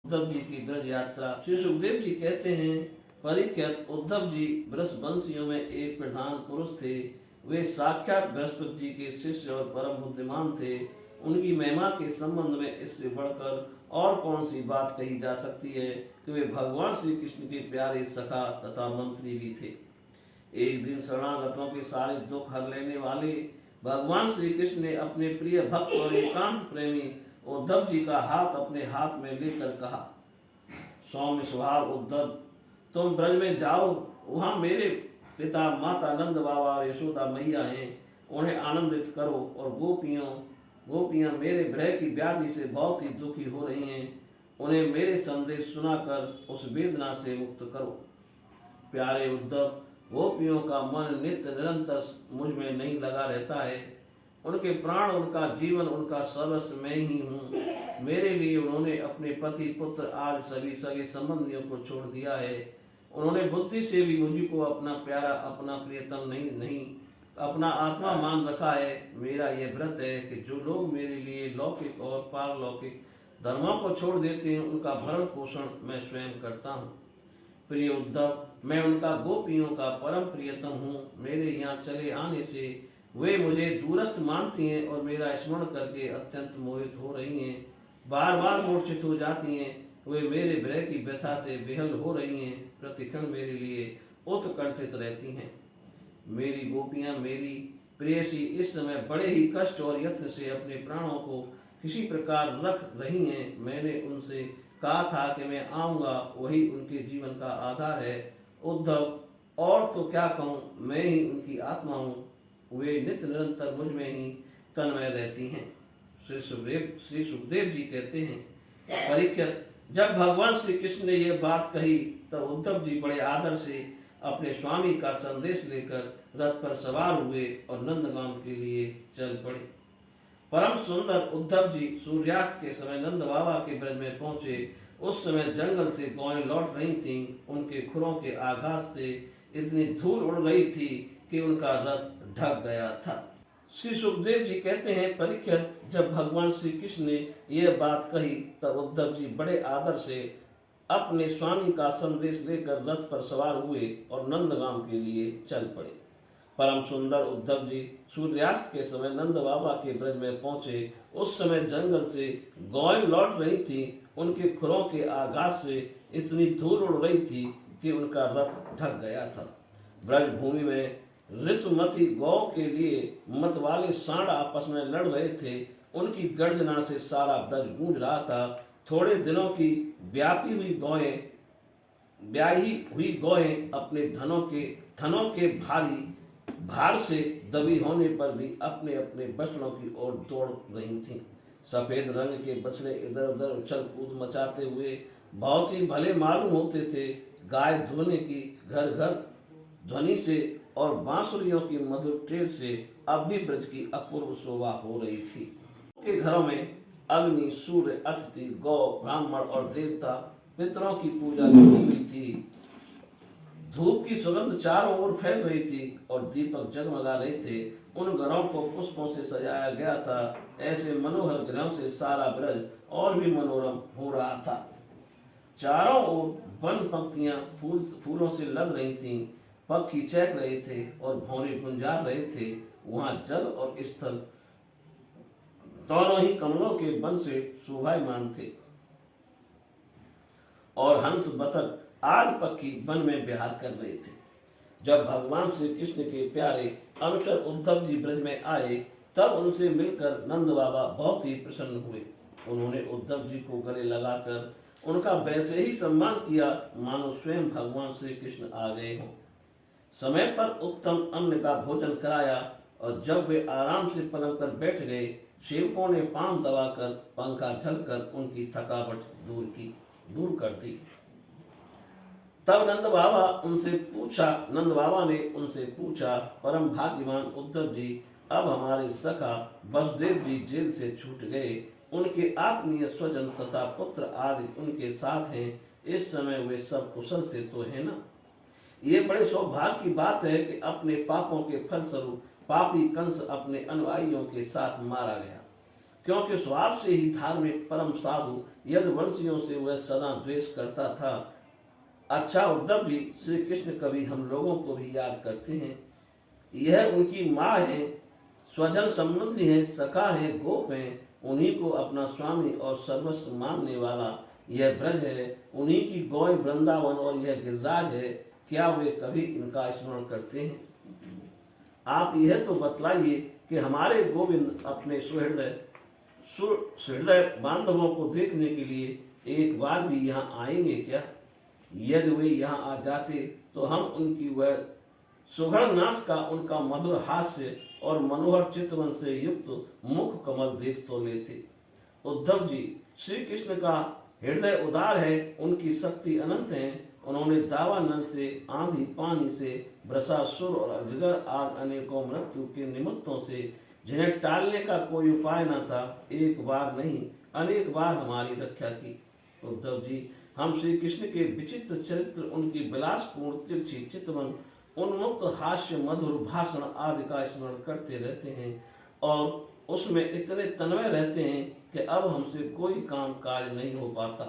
उद्धव जी की ब्रज यात्रा। श्री सुखदेव जी कहते हैं, परीक्षित, उद्धव जी वंशियों में एक प्रधान पुरुष थे। वे साक्षात बृहस्पति जी के शिष्य और परम बुद्धिमान थे। उनकी महिमा के संबंध में इससे बढ़कर और कौन सी बात कही जा सकती है कि वे भगवान श्री कृष्ण के प्यारे सखा तथा मंत्री भी थे। एक दिन शरणागतों के सारे दुख हर लेने वाले भगवान श्री कृष्ण ने अपने प्रिय भक्त और एकांत प्रेमी उद्धव जी का हाथ अपने हाथ में लेकर कहा, सौम्य स्वभाव उद्धव, तुम ब्रज में जाओ, वहां मेरे पिता माता नंद बाबा और यशोदा मैया हैं, उन्हें आनंदित करो। और गोपियां मेरे भय की व्याधि से बहुत ही दुखी हो रही हैं, उन्हें मेरे संदेश सुनाकर उस वेदना से मुक्त करो। प्यारे उद्धव, गोपियों का मन नित्य निरंतर मुझ में नहीं लगा रहता है। उनके प्राण, उनका जीवन, उनका सर्वस्व मैं ही हूँ। मेरे लिए उन्होंने अपने पति, पुत्र आदि सभी सगे संबंधियों को छोड़ दिया है। उन्होंने बुद्धि से भी मुझी को अपना प्यारा, अपना प्रियतम नहीं अपना आत्मा मान रखा है। मेरा यह व्रत है कि जो लोग मेरे लिए लौकिक और पारलौकिक धर्मों को छोड़ देते हैं, उनका भरण पोषण मैं स्वयं करता हूँ। प्रिय उद्धव, मैं उनका गोपियों का परम प्रियतम हूँ। मेरे यहाँ चले आने से वे मुझे दूरस्थ मानती हैं और मेरा स्मरण करके अत्यंत मोहित हो रही हैं। बार बार मूर्छित हो जाती हैं। वे मेरे भय की व्यथा से बेहल हो रही हैं, प्रतिक्षण मेरे लिए उत्कंठित रहती हैं। मेरी गोपियां, मेरी प्रेयसी इस समय बड़े ही कष्ट और यत्न से अपने प्राणों को किसी प्रकार रख रही हैं। मैंने उनसे कहा था कि मैं आऊंगा, वही उनके जीवन का आधार है। उद्धव, और तो क्या कहूँ, मैं ही उनकी आत्मा हूँ। वे नित्य निरंतर मुझ में ही तन्मय रहती हैं। श्री सुखदेव जी कहते हैं, परीक्षित, जब भगवान श्री कृष्ण ने यह बात कही तब उद्धव जी बड़े आदर से अपने स्वामी का संदेश लेकर रथ पर सवार हुए और नंदगांव के लिए चल पड़े। परम सुंदर उद्धव जी सूर्यास्त के समय नंद बाबा के ब्रज में पहुंचे। उस समय जंगल से गौएं लौट रही थीं। उनके खुरों के आघात से इतनी धूल उड़ रही थी कि उनका रथ ढक गया था। श्री सुखदेव जी कहते हैं, परीक्षित, जब भगवान श्री कृष्ण ने यह बात कही तब उद्धव जी बड़े आदर से अपने स्वामी का संदेश लेकर रथ पर सवार हुए और नंदगांव के लिए चल पड़े। परम सुंदर उद्धव जी सूर्यास्त के समय नंद बाबा के ब्रज में पहुंचे। उस समय जंगल से गौएं लौट रही थी। उनके खुरों के आघात से इतनी धूल उड़ रही थी कि उनका रथ ढक गया था। ब्रज भूमि में ऋतुमती गौ के लिए मत वाले सांड आपस में लड़ रहे थे। उनकी गर्जना से सारा ब्रज गूंज रहा था। थोड़े दिनों की ब्याही हुई गौएं अपने थनों के भारी भार से दबी होने पर भी अपने अपने बछड़ों की ओर दौड़ रही थीं। सफेद रंग के बछड़े इधर उधर उछल कूद मचाते हुए बहुत ही भले मालूम होते थे। गाय धोने की घर घर ध्वनि से और बांसुरियों की मधुर टेल से अब भी ब्रज की अपूर्व शोभा हो रही थी। उनके घरों में अग्नि, सूर्य, अतिथि, गौ, ब्राह्मण और देवता पितरों की पूजा की हुई थी। धूप की सुगंध चारों ओर फैल रही थी और दीपक जगमगा रहे थे। उन घरों को पुष्पों से सजाया गया था। ऐसे मनोहर गृहों से सारा ब्रज और भी मनोरम हो रहा था। चारों ओर वन पंक्तियां फूलों से लद रही थीं। पक्षी चहक रहे थे और भौरे गुंजार रहे थे। वहां जल और स्थल दोनों ही कमलों के वन से शोभायमान थे और हंस, बतख आदि पक्षी वन में विहार कर रहे थे। जब भगवान श्री कृष्ण के प्यारे अनुचर उद्धव जी ब्रज में आए तब उनसे मिलकर नंद बाबा बहुत ही प्रसन्न हुए। उन्होंने उद्धव जी को गले लगाकर उनका वैसे ही सम्मान किया मानो स्वयं भगवान श्री कृष्ण आ गए हों। समय पर उत्तम अन्न का भोजन कराया और जब वे आराम से पलंग पर बैठ गए, सेवकों ने पांव दबाकर पंखा झलकर उनकी थकावट दूर कर दी। तब नंद बाबा ने उनसे पूछा, परम भाग्यवान उद्धव जी, अब हमारे सखा वसुदेव जी जेल से छूट गए। उनके आत्मीय स्वजन तथा पुत्र आदि उनके साथ हैं। इस समय वे सब कुशल से तो है ना? ये बड़े सौभाग्य की बात है कि अपने पापों के फलस्वरूप पापी कंस अपने अनुयायियों के साथ मारा गया, क्योंकि स्वभाव से ही धार्मिक परम साधु यदुवंशियों से वह सदा द्वेष करता था। अच्छा उद्धव जी, श्री कृष्ण कभी हम लोगों को भी याद करते हैं। यह उनकी माँ है, स्वजन संबंधी है, सखा है, गोप है, उन्हीं को अपना स्वामी और सर्वस्व मानने वाला यह ब्रज है, उन्हीं की गौय वृंदावन और यह गिरिराज है। क्या वे कभी इनका स्मरण करते हैं? आप यह तो बतलाइए कि हमारे गोविंद अपने सुहृदय बांधवों को देखने के लिए एक बार भी यहाँ आएंगे क्या? यदि वे यहाँ आ जाते तो हम उनकी वह सुघड़ नाश का, उनका मधुर हास्य और मनोहर चितवन से युक्त मुख कमल देख तो लेते। उद्धव जी, श्री कृष्ण का हृदय उदार है, उनकी शक्ति अनंत है। उन्होंने दावानल से, आंधी पानी से, वृषासुर और अजगर आदि अनेकों मृत्यु के निमित्तों से, जिन्हें टालने का कोई उपाय न था, एक बार नहीं अनेक बार हमारी रक्षा की। उद्धव जी, हम श्री कृष्ण के विचित्र चरित्र, उनकी विलासपूर्ण तिरछी चितवन, उन्मुक्त हास्य, मधुर भाषण आदि का स्मरण करते रहते हैं और उसमें इतने तन्मय रहते हैं कि अब हमसे कोई काम काज नहीं हो पाता।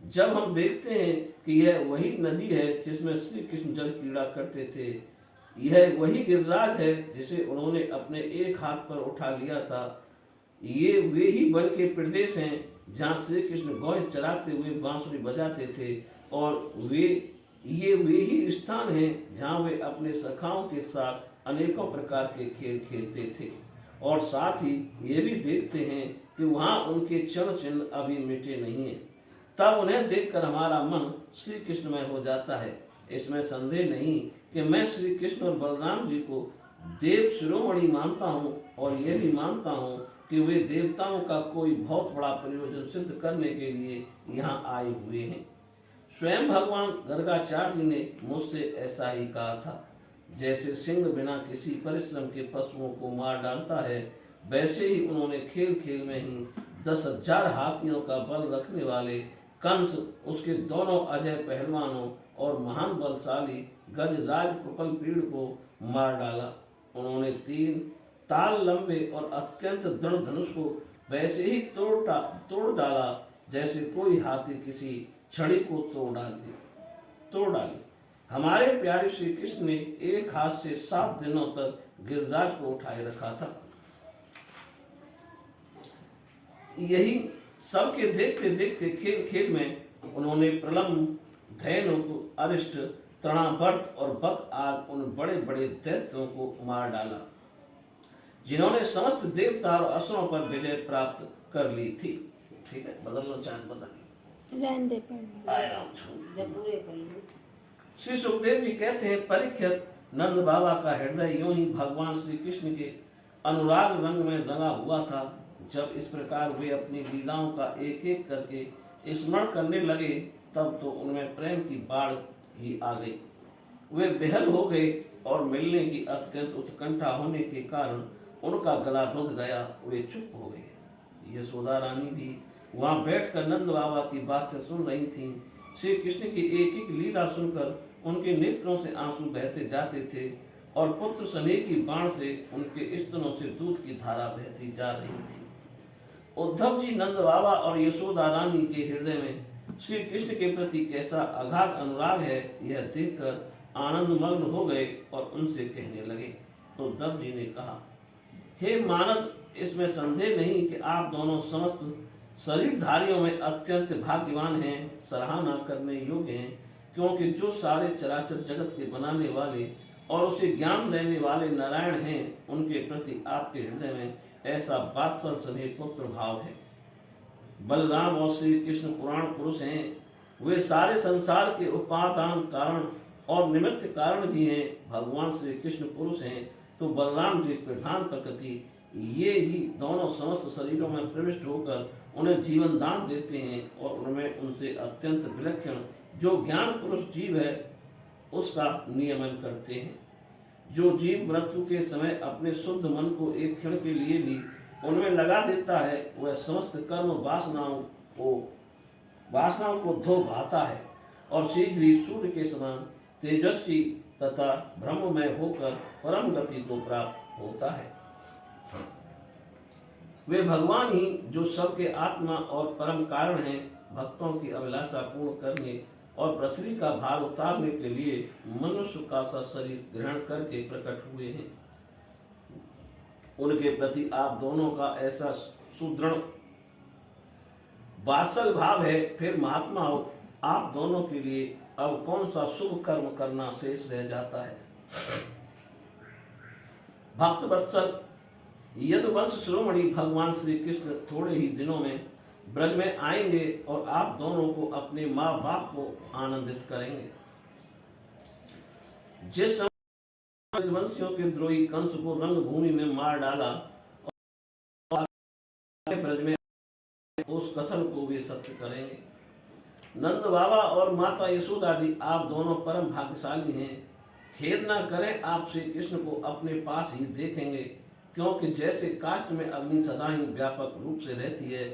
जब हम देखते हैं कि यह वही नदी है जिसमें श्री कृष्ण जल क्रीड़ा करते थे, यह वही गिरिराज है जिसे उन्होंने अपने एक हाथ पर उठा लिया था, ये वे ही वन के प्रदेश हैं जहाँ श्री कृष्ण गौ चराते हुए बांसुरी बजाते थे, और ये वे ही स्थान हैं जहाँ वे अपने सखाओं के साथ अनेकों प्रकार के खेल खेलते थे। और साथ ही ये भी देखते हैं कि वहाँ उनके चरण चिन्ह अभी मिटे नहीं हैं। तब उन्हें देखकर हमारा मन श्री कृष्णमय हो जाता है। इसमें संदेह नहीं कि मैं श्री कृष्ण और बलराम जी को देव शिरोमणि मानता हूँ, और ये भी मानता हूँ कि वे देवताओं का कोई बहुत बड़ा प्रयोजन सिद्ध करने के लिए यहाँ आए हुए हैं। स्वयं भगवान गर्गाचार्य जी ने मुझसे ऐसा ही कहा था। जैसे सिंह बिना किसी परिश्रम के पशुओं को मार डालता है, वैसे ही उन्होंने खेल खेल में ही 10,000 हाथियों का बल रखने वाले कंस, उसके दोनों अजय पहलवानों और महान बलशाली गजराज कुपल पीड़ को मार डाला। उन्होंने 3 ताल लंबे और अत्यंत दृढ़ धनुष को वैसे ही तोड़ डाला जैसे कोई हाथी किसी छड़ी को तोड़ डाले। हमारे प्यारे श्री कृष्ण ने एक हाथ से 7 दिनों तक गिरिराज को उठाए रखा था। यही सबके देखते देखते खेल खेल में उन्होंने प्रलम्ब, धैनुक, अरिष्ट, तृणावर्त और बक आदि उन बड़े बड़े दैत्यों को मार डाला जिन्होंने समस्त देवता और असुरों पर विजय प्राप्त कर ली थी। ठीक है, बदल लो चाहे बदल रहने दे पर श्री सुखदेव जी कहते हैं, परीक्षित, नंद बाबा का हृदय यूं ही भगवान श्री कृष्ण के अनुराग रंग में रंगा हुआ था। जब इस प्रकार वे अपनी लीलाओं का एक एक करके स्मरण करने लगे, तब तो उनमें प्रेम की बाढ़ ही आ गई। वे बेहल हो गए और मिलने की अत्यंत उत्कंठा होने के कारण उनका गला रुंध गया। वे चुप हो गए। यशोदा रानी भी वहां बैठकर नंद बाबा की बातें सुन रही थीं। श्री कृष्ण की एक एक लीला सुनकर उनके नेत्रों से आंसू बहते जाते थे और पुत्र स्नेह की बाण से उनके स्तनों से दूध की धारा बहती जा रही थी। उद्धव जी, नंद बाबा और यशोदा रानी के हृदय में श्री कृष्ण के प्रति कैसा अगाध अनुराग है, यह देखकर आनंद मग्न हो गए और उनसे कहने लगे। उद्धव जी ने कहा, हे मानद, इसमें संदेह नहीं कि आप दोनों समस्त शरीरधारियों में अत्यंत भाग्यवान हैं, सराहना करने योग्य हैं, क्योंकि जो सारे चराचर जगत के बनाने वाले और उसे ज्ञान देने वाले नारायण हैं, उनके प्रति आपके हृदय में ऐसा वात्सल स्नेह पुत्र भाव है। बलराम और श्री कृष्ण पुराण पुरुष हैं। वे सारे संसार के उपादान कारण और निमित्त कारण भी हैं। भगवान श्री कृष्ण पुरुष हैं तो बलराम जी प्रधान प्रकृति, ये ही दोनों समस्त शरीरों में प्रविष्ट होकर उन्हें जीवन दान देते हैं और उनमें उनसे अत्यंत विलक्षण जो ज्ञान पुरुष जीव है उसका नियमन करते हैं। जो जीव मृत्यु के समय अपने शुद्ध मन को एक क्षण के लिए भी उनमें लगा देता है, वह समस्त कर्म वासनाओं को धो बहाता है और शीघ्र ही सूर्य के समान तेजस्वी तथा ब्रह्ममय होकर परम गति को प्राप्त होता है। वे भगवान ही जो सबके आत्मा और परम कारण हैं, भक्तों की अभिलाषा पूर्ण करने और पृथ्वी का भार उतारने के लिए मनुष्य का सा शरीर ग्रहण करके प्रकट हुए हैं। उनके प्रति आप दोनों का ऐसा सुदृढ़ वात्सल भाव है। फिर महात्माओं, आप दोनों के लिए अब कौन सा शुभ कर्म करना शेष रह जाता है। भक्त वत्सल यदुवंश शिरोमणि भगवान श्री कृष्ण थोड़े ही दिनों में ब्रज में आएंगे और आप दोनों को अपने माँ बाप को आनंदित करेंगे। जिस समय यदुवंशियों के द्रोही कंस को रंगभूमि में मार डाला और ब्रज में उस कथन को भी सत्य करेंगे। नंद बाबा और माता यशोदा जी, आप दोनों परम भाग्यशाली हैं। खेद न करें, आप श्री कृष्ण को अपने पास ही देखेंगे, क्योंकि जैसे काष्ठ में अग्नि सदा ही व्यापक रूप से रहती है,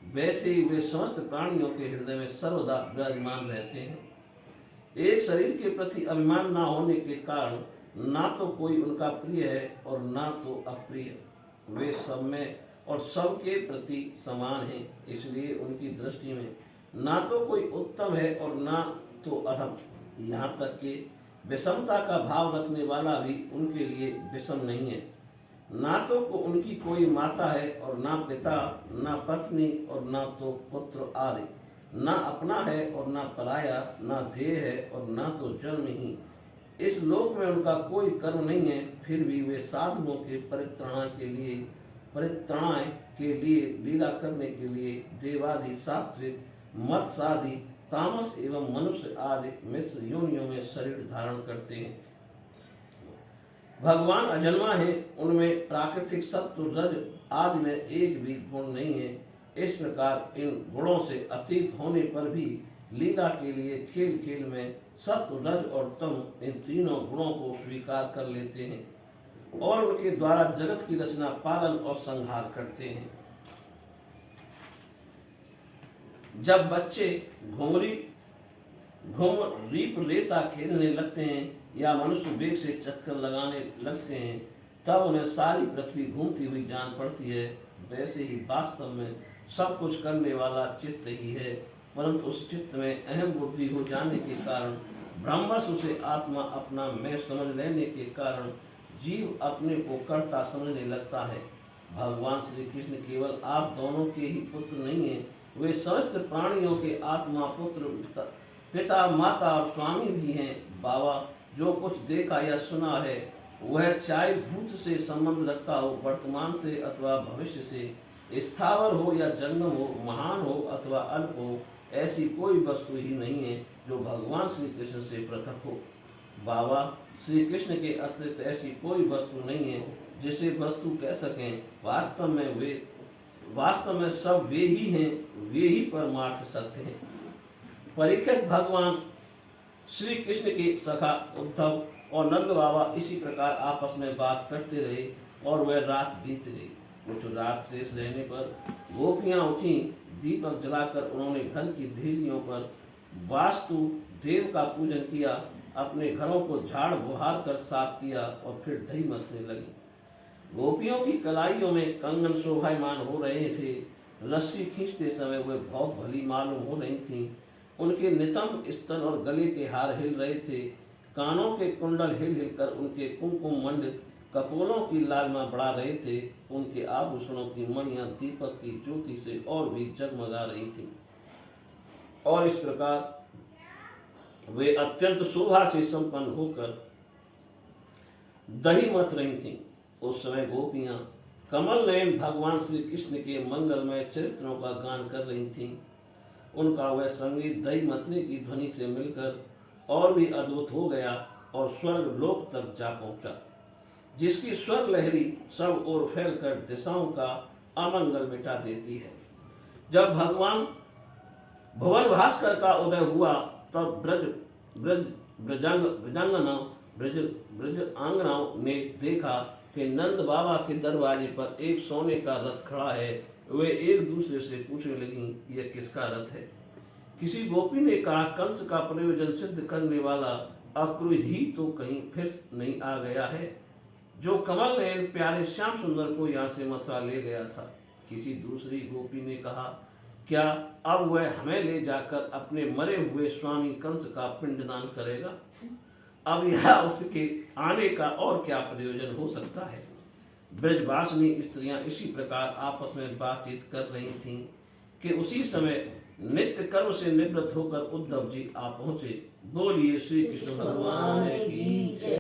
वैसे ही वे समस्त प्राणियों के हृदय में सर्वदा विराजमान रहते हैं। एक शरीर के प्रति अभिमान न होने के कारण ना तो कोई उनका प्रिय है और ना तो अप्रिय। वे सब में और सबके प्रति समान हैं, इसलिए उनकी दृष्टि में ना तो कोई उत्तम है और ना तो अधम। यहाँ तक कि विषमता का भाव रखने वाला भी उनके लिए विषम नहीं है। ना तो उनकी कोई माता है और ना पिता, ना पत्नी और ना तो पुत्र आदि, ना अपना है और ना पराया, ना ध्येय है और ना तो जन्म ही। इस लोक में उनका कोई कर्म नहीं है, फिर भी वे साधुओं के परित्राण के लिए लीला करने के लिए देवादि, सात्विक, मत्स्यादि, तामस एवं मनुष्य आदि मिश्र योनियों में शरीर धारण करते हैं। भगवान अजन्मा है, उनमें प्राकृतिक सत्व रज आदि में एक भी गुण नहीं है। इस प्रकार इन गुणों से अतीत होने पर भी लीला के लिए खेल खेल में सत्व रज और तम इन तीनों गुणों को स्वीकार कर लेते हैं और उनके द्वारा जगत की रचना, पालन और संहार करते हैं। जब बच्चे रीप रेता खेलने लगते हैं या मनुष्य वेग से चक्कर लगाने लगते हैं, तब उन्हें सारी पृथ्वी घूमती हुई जान पड़ती है। वैसे ही वास्तव में सब कुछ करने वाला चित्त ही है, परंतु उस चित्त में अहम बुद्धि हो जाने के कारण, ब्रह्मवश उसे आत्मा अपना मैं समझ लेने के कारण जीव अपने को कर्ता समझने लगता है। भगवान श्री कृष्ण केवल आप दोनों के ही पुत्र नहीं है, वे समस्त प्राणियों के आत्मा, पुत्र, पिता, माता और स्वामी भी हैं। बाबा, जो कुछ देखा या सुना है वह चाहे भूत से संबंध रखता हो, वर्तमान से अथवा भविष्य से, स्थावर हो या जंगम हो, महान हो अथवा अल्प हो, ऐसी कोई वस्तु ही नहीं है जो भगवान श्री कृष्ण से पृथक हो। बाबा, श्री कृष्ण के अतिरिक्त ऐसी कोई वस्तु नहीं है जिसे वस्तु कह सकें। वास्तव में सब वे ही हैं, वे ही परमार्थ सत्य हैं। परीक्षित, भगवान श्री कृष्ण के सखा उद्धव और नंद बाबा इसी प्रकार आपस में बात करते रहे और वह रात बीत गई। कुछ रात शेष रहने पर गोपियां उठी। दीपक जलाकर उन्होंने घर की देहलियों पर वास्तु देव का पूजन किया, अपने घरों को झाड़ बुहार कर साफ किया और फिर दही मथने लगी। गोपियों की कलाइयों में कंगन शोभायमान हो रहे थे। रस्सी खींचते समय वे बहुत भली मालूम हो रही थीं। उनके नितंब स्तन और गले के हार हिल रहे थे। कानों के कुंडल हिल हिल कर उनके कुमकुम मंडित कपोलों की लालिमा बढ़ा रहे थे। उनके आभूषणों की मणियां दीपक की ज्योति से और भी जगमगा रही थीं और इस प्रकार वे अत्यंत शोभा से संपन्न होकर दही मथ रही थीं। उस समय गोपियां कमल नयन भगवान श्री कृष्ण के मंगलमय चरित्रों का गान कर रही थीं। उनका वह संगीत दही मथने की ध्वनि से मिलकर और भी अद्भुत हो गया और स्वर्ग लोक तक जा पहुंचा, जिसकी स्वर लहरी सब ओर फैलकर दिशाओं का अमंगल मिटा देती है। जब भगवान भुवन भास्कर का उदय हुआ, तब ब्रज आंगनाओं ने देखा कि नंद बाबा के दरवाजे पर एक सोने का रथ खड़ा है। वे एक दूसरे से पूछने लगी, यह किसका रथ है? किसी गोपी ने कहा, कंस का प्रयोजन सिद्ध करने वाला अक्रोधी तो कहीं फिर नहीं आ गया है, जो कमल नयन प्यारे श्याम सुंदर को यहाँ से मथुरा ले गया था। किसी दूसरी गोपी ने कहा, क्या अब वह हमें ले जाकर अपने मरे हुए स्वामी कंस का पिंडदान करेगा? अब यह उसके आने का और क्या प्रयोजन हो सकता है? ब्रजवासिनी स्त्रियां इसी प्रकार आपस में बातचीत कर रही थीं कि उसी समय नित्य कर्म से निवृत्त होकर उद्धव जी आ पहुंचे। बोलिए श्री कृष्ण भगवान की जय।